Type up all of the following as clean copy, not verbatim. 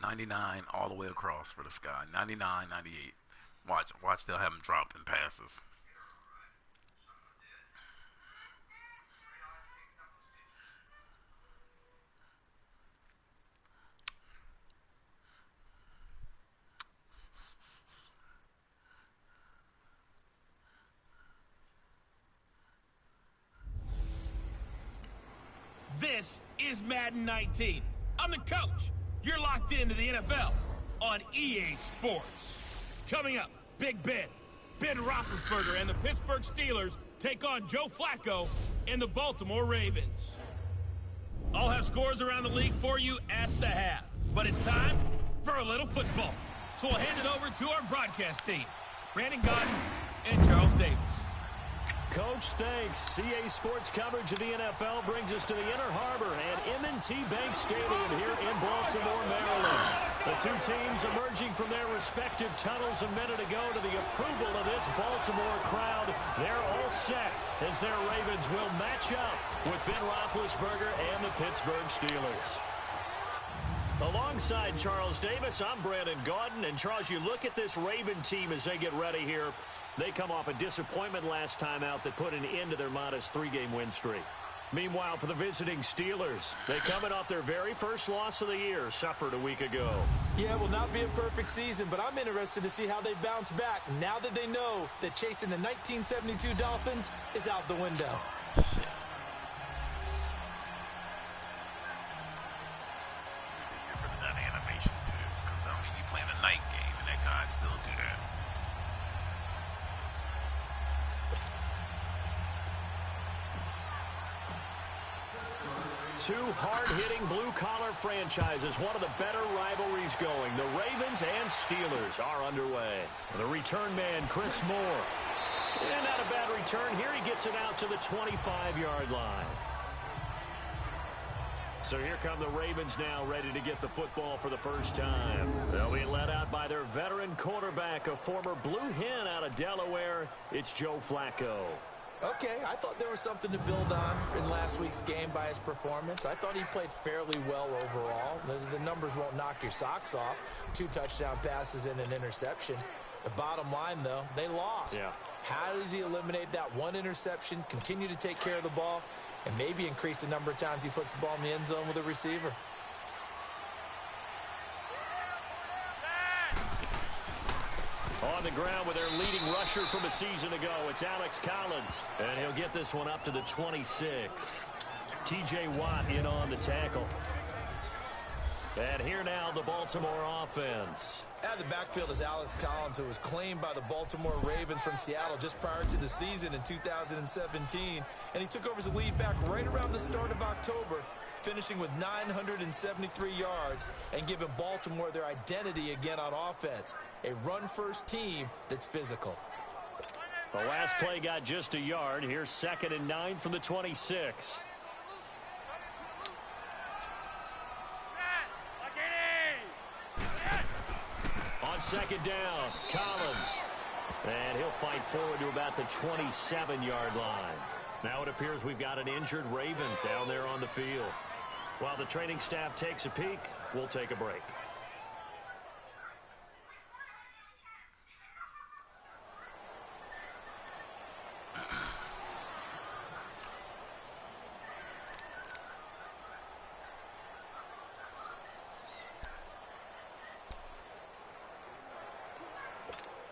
99 all the way across for the sky. 99, 98. Watch, they'll have them drop in passes. This is Madden 19. I'm the coach. You're locked into the NFL on EA Sports. Coming up, Big Ben Roethlisberger and the Pittsburgh Steelers take on Joe Flacco and the Baltimore Ravens. I'll have scores around the league for you at the half. But it's time for a little football. So we'll hand it over to our broadcast team, Brandon Gaudin and Charles Davis. Coach, thanks. CA Sports coverage of the NFL brings us to the Inner Harbor and M&T Bank Stadium here in Baltimore, Maryland. The two teams emerging from their respective tunnels a minute ago to the approval of this Baltimore crowd. They're all set as their Ravens will match up with Ben Roethlisberger and the Pittsburgh Steelers. Alongside Charles Davis, I'm Brandon Gaudin. And Charles, you look at this Raven team as they get ready here. They come off a disappointment last time out that put an end to their modest 3-game win streak. Meanwhile, for the visiting Steelers, they coming off their very first loss of the year, suffered a week ago. Yeah, it will not be a perfect season, but I'm interested to see how they bounce back now that they know that chasing the 1972 Dolphins is out the window. That animation too, because I mean, you playing a night game and that guy still do that. Two hard-hitting blue-collar franchises, one of the better rivalries going. The Ravens and Steelers are underway. The return man, Chris Moore. And not a bad return here. He gets it out to the 25-yard line. So here come the Ravens now, ready to get the football for the first time. They'll be led out by their veteran quarterback, a former Blue Hen out of Delaware. It's Joe Flacco. Okay, I thought there was something to build on in last week's game by his performance. I thought he played fairly well overall. The numbers won't knock your socks off. 2 touchdown passes and an interception. The bottom line, though, they lost. Yeah. How does he eliminate that one interception, continue to take care of the ball, and maybe increase the number of times he puts the ball in the end zone with a receiver? On the ground with their leading rusher from a season ago, it's Alex Collins. And he'll get this one up to the 26. T.J. Watt in on the tackle. And here now the Baltimore offense. At the backfield is Alex Collins, who was claimed by the Baltimore Ravens from Seattle just prior to the season in 2017. And he took over as a lead back right around the start of October, finishing with 973 yards and giving Baltimore their identity again on offense. A run-first team that's physical. The last play got just a yard. Here's 2nd and 9 from the 26. On 2nd down, Collins. And he'll fight forward to about the 27-yard line. Now it appears we've got an injured Raven down there on the field. While the training staff takes a peek, we'll take a break.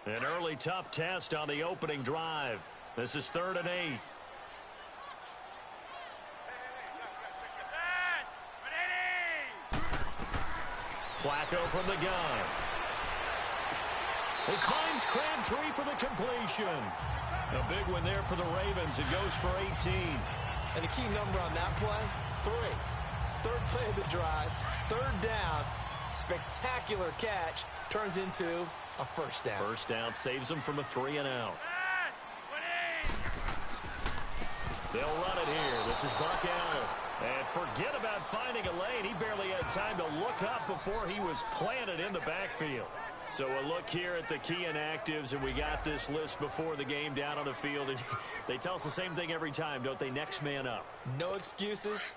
An early tough test on the opening drive. This is 3rd and 8. Flacco from the gun. He finds Crabtree for the completion. A big one there for the Ravens. It goes for 18. And the key number on that play, 3. 3rd play of the drive, 3rd down, spectacular catch, turns into a first down. First down saves them from a 3-and-out. They'll run it here. This is Buck Allen. And forget about finding a lane. He barely had time to look up before he was planted in the backfield. So a look here at the key inactives, and we got this list before the game down on the field. And they tell us the same thing every time, don't they? Next man up. No excuses.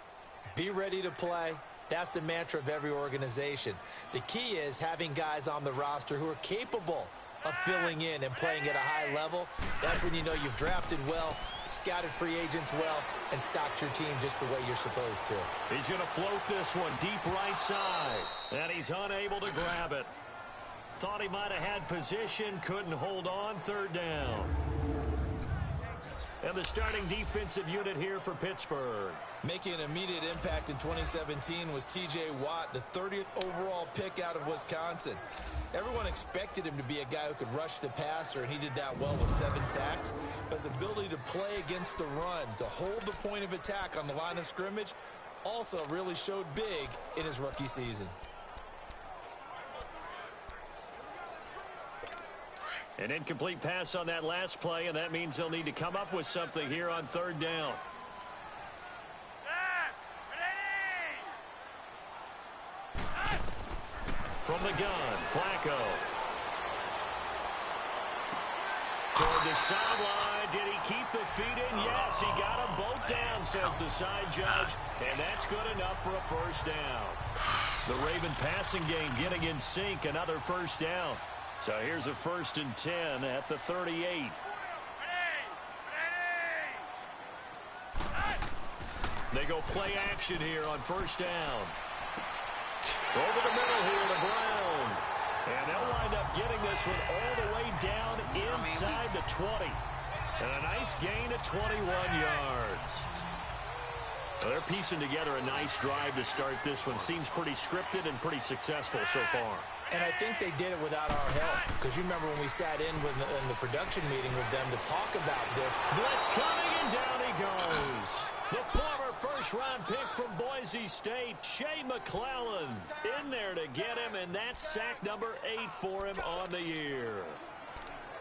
Be ready to play. That's the mantra of every organization. The key is having guys on the roster who are capable of filling in and playing at a high level. That's when you know you've drafted well, scouted free agents well, and stocked your team just the way you're supposed to. He's going to float this one deep right side, and he's unable to grab it. Thought he might have had position, couldn't hold on, third down. And the starting defensive unit here for Pittsburgh. Making an immediate impact in 2017 was T.J. Watt, the 30th overall pick out of Wisconsin. Everyone expected him to be a guy who could rush the passer, and he did that well with 7 sacks. But his ability to play against the run, to hold the point of attack on the line of scrimmage, also really showed big in his rookie season. An incomplete pass on that last play, and that means they'll need to come up with something here on third down. From the gun, Flacco. Toward the sideline. Did he keep the feet in? Yes, he got them both down, says the side judge. And that's good enough for a first down. The Raven passing game getting in sync. Another first down. So here's a 1st and 10 at the 38. They go play action here on first down. Over the middle here to Brown. And they'll wind up getting this one all the way down inside the 20. And a nice gain of 21 yards. Well, they're piecing together a nice drive to start this one. Seems pretty scripted and pretty successful so far. And I think they did it without our help. Because you remember when we sat in the production meeting with them to talk about this. Blitz coming, and down he goes. The former first-round pick from Boise State, Shea McClellan, in there to get him, and that's sack number 8 for him on the year.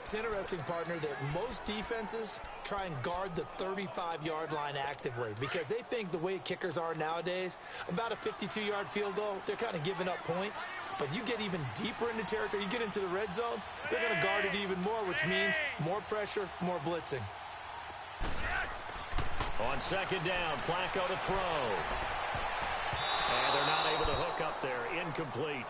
It's interesting, partner, that most defenses try and guard the 35-yard line actively because they think the way kickers are nowadays, about a 52-yard field goal, they're kind of giving up points. But you get even deeper into territory, you get into the red zone, they're going to guard it even more, which means more pressure, more blitzing. On second down, Flacco to throw. And they're not able to hook up there. Incomplete.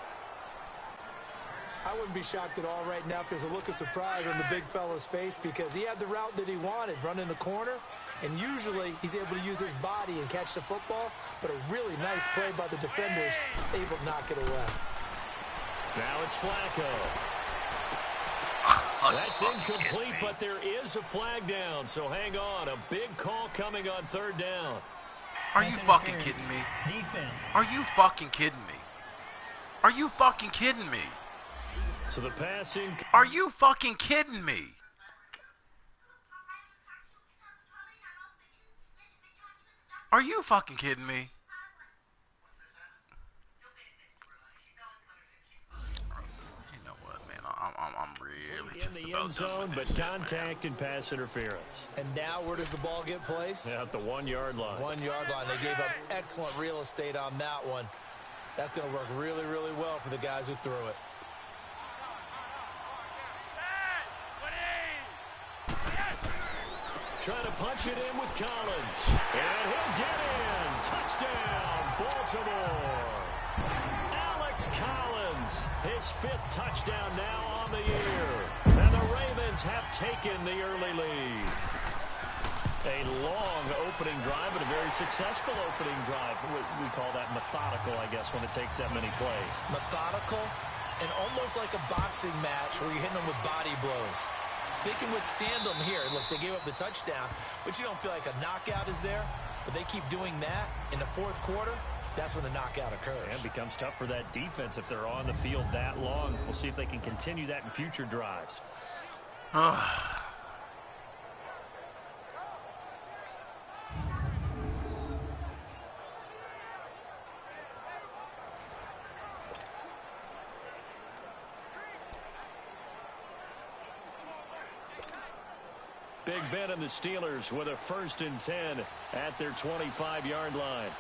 I wouldn't be shocked at all right now if there's a look of surprise on the big fella's face because he had the route that he wanted, running the corner, and usually he's able to use his body and catch the football, but a really nice play by the defenders, able to knock it away. Now it's Flacco. That's incomplete, but there is a flag down, so hang on. A big call coming on third down. Are you fucking kidding me? Defense. Are you fucking kidding me? Are you fucking kidding me? So the passing. Are you fucking kidding me? Are you fucking kidding me? You know what, man? I'm really in just the about end zone, done with but this shit, contact and pass interference. And now where does the ball get placed? At the 1 yard line. 1 yard line. They gave up excellent real estate on that one. That's going to work really, really well for the guys who threw it. Trying to punch it in with Collins. And he'll get in. Touchdown, Baltimore. Alex Collins, his 5th touchdown now on the year. And the Ravens have taken the early lead. A long opening drive, but a very successful opening drive. We call that methodical, I guess, when it takes that many plays. Methodical and almost like a boxing match where you're hitting them with body blows. They can withstand them here. Look, they gave up the touchdown, but you don't feel like a knockout is there. But they keep doing that in the 4th quarter. That's when the knockout occurs. And it becomes tough for that defense if they're on the field that long. We'll see if they can continue that in future drives. Big Ben and the Steelers with a 1st and 10 at their 25-yard line.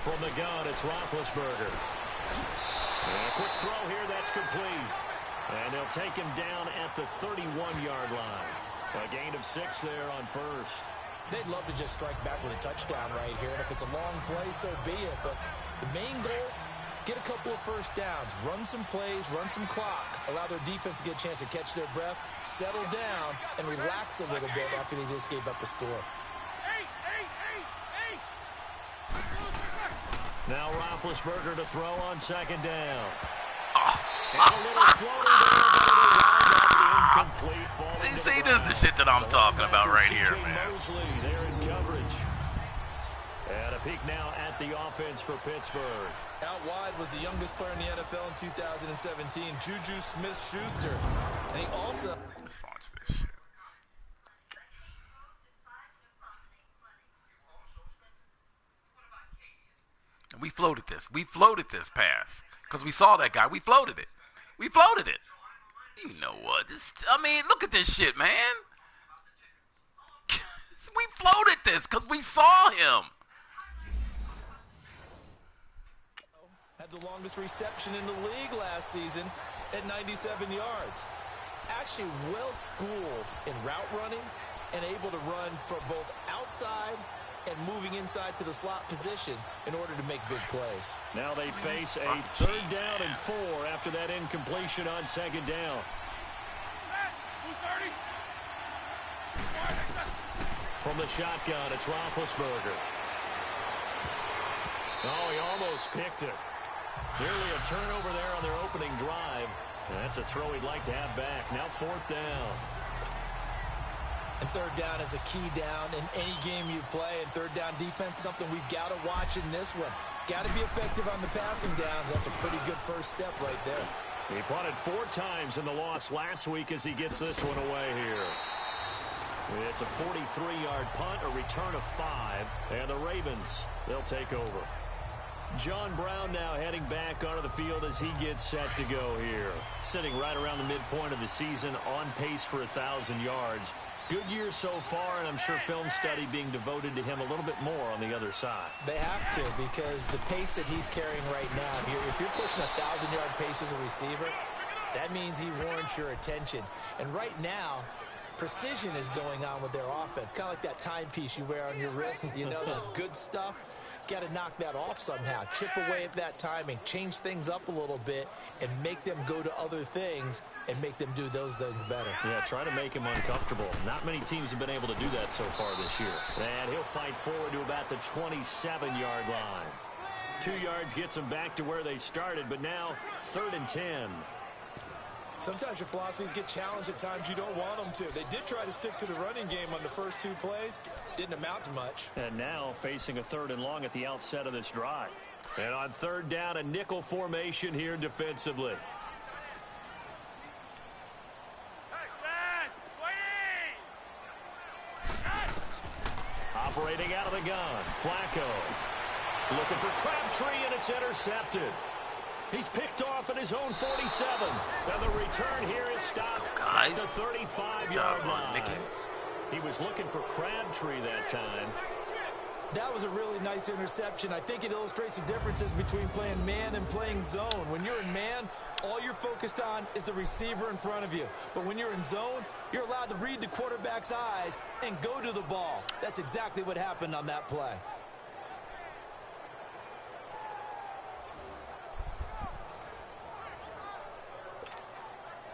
From the gun, it's Roethlisberger. And a quick throw here, that's complete. And they'll take him down at the 31-yard line. A gain of 6 there on first. They'd love to just strike back with a touchdown right here. And if it's a long play, so be it. But the main goal, get a couple of first downs, run some plays, run some clock, allow their defense to get a chance to catch their breath, settle down, and relax a little bit after they just gave up a score. Now Roethlisberger to throw on second down. And a little floater there, but it'll wind up incomplete. See, this is the shit that I'm talking about right here, man. Mosley there in coverage. And a peek now at the offense for Pittsburgh. Out wide was the youngest player in the NFL in 2017, Juju Smith-Schuster. And he also... Let's watch this shit. We floated this. We floated this pass. Because we saw that guy. We floated it. We floated it. You know what? I mean, look at this shit, man. We floated this because we saw him. Had the longest reception in the league last season at 97 yards. Actually well-schooled in route running and able to run from both outside and moving inside to the slot position in order to make big plays. Now they face a 3rd down and 4 after that incompletion on second down. From the shotgun, it's Roethlisberger. Oh, he almost picked it. Nearly a turnover there on their opening drive. And that's a throw he'd like to have back. Now 4th down. And 3rd down is a key down in any game you play. And 3rd down defense, something we've got to watch in this one. Got to be effective on the passing downs. That's a pretty good first step right there. He punted 4 times in the loss last week as he gets this one away here. It's a 43-yard punt, a return of 5. And the Ravens, they'll take over. John Brown now heading back onto the field as he gets set to go here. Sitting right around the midpoint of the season, on pace for 1,000 yards. Good year so far, and I'm sure film study being devoted to him a little bit more on the other side. They have to, because the pace that he's carrying right now, if you're pushing 1,000-yard pace as a receiver, that means he warrants your attention. And right now, precision is going on with their offense. Kind of like that timepiece you wear on your wrist. You know, the good stuff. Got to knock that off somehow. Chip away at that timing. Change things up a little bit and make them go to other things and make them do those things better. Yeah, try to make him uncomfortable. Not many teams have been able to do that so far this year. And he'll fight forward to about the 27-yard line. 2 yards gets them back to where they started, but now 3rd and 10. Sometimes your philosophies get challenged at times you don't want them to. They did try to stick to the running game on the first 2 plays. Didn't amount to much. And now facing a 3rd and long at the outset of this drive. And on 3rd down, a nickel formation here defensively. Operating out of the gun, Flacco. Looking for Crabtree, and it's intercepted. He's picked off at his own 47. And the return here is stopped at the 35-yard line. He was looking for Crabtree that time. That was a really nice interception. I think it illustrates the differences between playing man and playing zone. When you're in man, all you're focused on is the receiver in front of you. But when you're in zone, you're allowed to read the quarterback's eyes and go to the ball. That's exactly what happened on that play.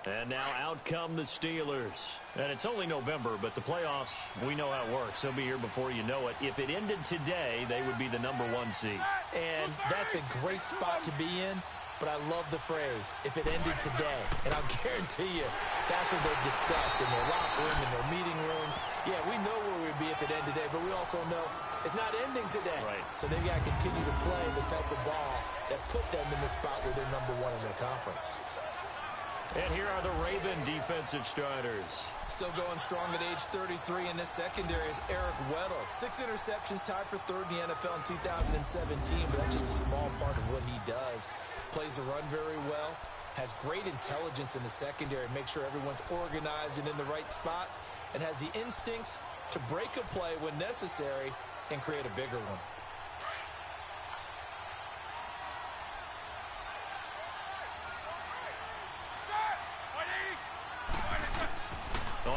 And now out come the Steelers. And it's only November, but the playoffs, we know how it works. They'll be here before you know it. If it ended today, they would be the #1 seed. And that's a great spot to be in, but I love the phrase, if it ended today. And I'll guarantee you, that's what they've discussed in their locker room, in their meeting rooms. Yeah, we know where we'd be if it ended today, but we also know it's not ending today. Right. So they've got to continue to play the type of ball that put them in the spot where they're #1 in their conference. And here are the Raven defensive starters. Still going strong at age 33 in this secondary is Eric Weddle. 6 interceptions, tied for 3rd in the NFL in 2017, but that's just a small part of what he does. Plays the run very well, has great intelligence in the secondary, make sure everyone's organized and in the right spots, and has the instincts to break a play when necessary and create a bigger one.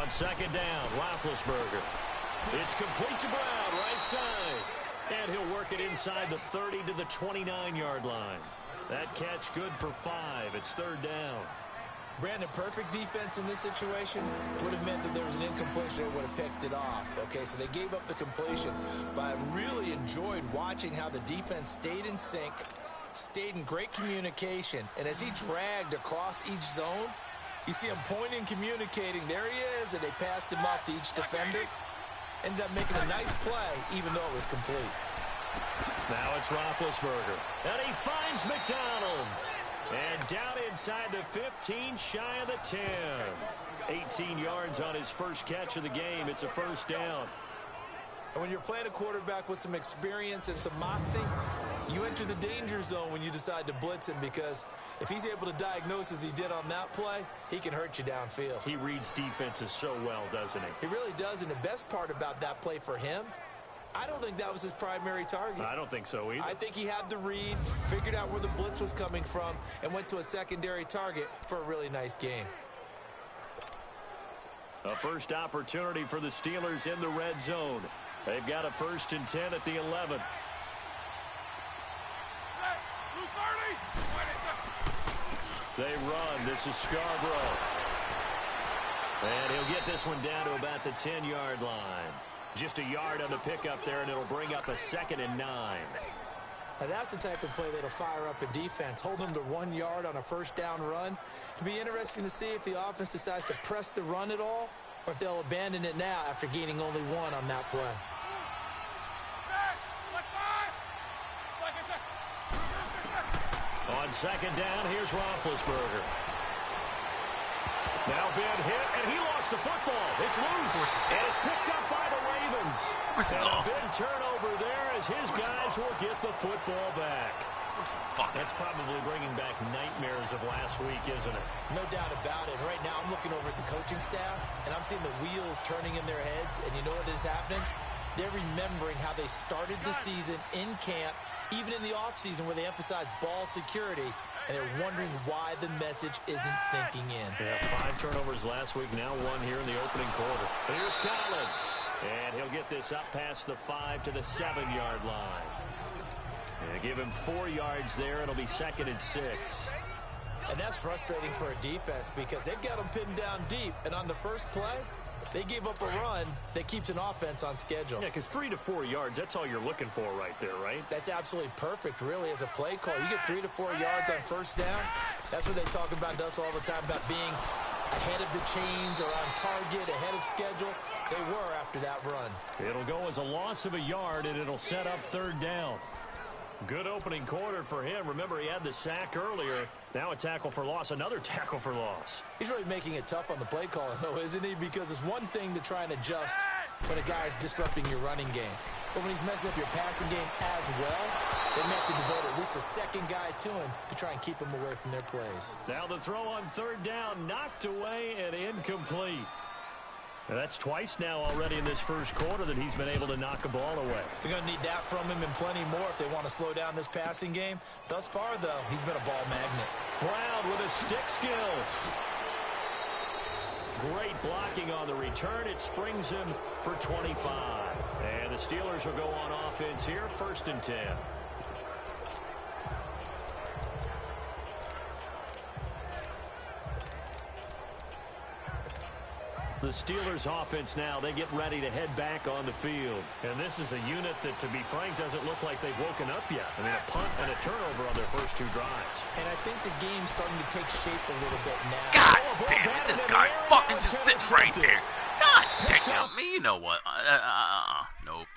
On second down, Roethlisberger. It's complete to Brown, right side. And he'll work it inside the 30 to the 29-yard line. That catch good for 5. It's third down. Brandon, perfect defense in this situation would have meant that there was an incompletion that would have picked it off. Okay, so they gave up the completion, but I really enjoyed watching how the defense stayed in sync, stayed in great communication, and as he dragged across each zone, you see him pointing, communicating. There he is, and they passed him off to each defender. Ended up making a nice play, even though it was complete. Now it's Roethlisberger, and he finds McDonald. And down inside the 15, shy of the 10. 18 yards on his first catch of the game. It's a first down. And when you're playing a quarterback with some experience and some moxie, you enter the danger zone when you decide to blitz him, because if he's able to diagnose as he did on that play, he can hurt you downfield. He reads defenses so well, doesn't he? He really does, and the best part about that play for him, I don't think that was his primary target. I don't think so either. I think he had the read, figured out where the blitz was coming from, and went to a secondary target for a really nice game. A first opportunity for the Steelers in the red zone. They've got a 1st and 10 at the 11. They run. This is Scarborough. And he'll get this one down to about the 10-yard line. Just a yard on the pickup there, and it'll bring up a 2nd and 9. Now that's the type of play that'll fire up a defense. Hold them to 1 yard on a first down run. It'll be interesting to see if the offense decides to press the run at all, or if they'll abandon it now after gaining only 1 on that play. On second down, here's Roethlisberger. Now Ben hit, and he lost the football. It's loose, and it's picked up by the Ravens. And a big turnover there as his guys will get the football back. That's probably bringing back nightmares of last week, isn't it? No doubt about it. Right now I'm looking over at the coaching staff, and I'm seeing the wheels turning in their heads, and you know what is happening? They're remembering how they started the season in camp, even in the offseason where they emphasized ball security, and they're wondering why the message isn't sinking in. Yeah, 5 turnovers last week, now 1 here in the opening quarter. Here's Collins, and he'll get this up past the 5 to the 7-yard line. And give him 4 yards there. It'll be 2nd and 6. And that's frustrating for a defense because they've got them pinned down deep, and on the first play, they gave up a run that keeps an offense on schedule. Yeah, because 3 to 4 yards, that's all you're looking for right there, right? That's absolutely perfect, really, as a play call. You get 3 to 4 yards on first down. That's what they talk about to us all the time, about being ahead of the chains or on target, ahead of schedule. They were after that run. It'll go as a loss of a yard, and it'll set up 3rd down. Good opening quarter for him. Remember, he had the sack earlier. Now a tackle for loss, another tackle for loss. He's really making it tough on the play caller, though, isn't he? Because it's one thing to try and adjust when a guy's disrupting your running game. But when he's messing up your passing game as well, they may have to devote at least a second guy to him to try and keep him away from their plays. Now the throw on 3rd down, knocked away and incomplete. That's twice now already in this first quarter that he's been able to knock a ball away. They're going to need that from him and plenty more if they want to slow down this passing game. Thus far, though, he's been a ball magnet. Brown with his stick skills. Great blocking on the return. It springs him for 25. And the Steelers will go on offense here, 1st and 10. The Steelers offense now, they get ready to head back on the field. And this is a unit that, to be frank, doesn't look like they've woken up yet. I mean, a punt and a turnover on their first 2 drives. And I think the game's starting to take shape a little bit now. God damn it, this guy's fucking just sitting right there. God damn me, you know what? Nope.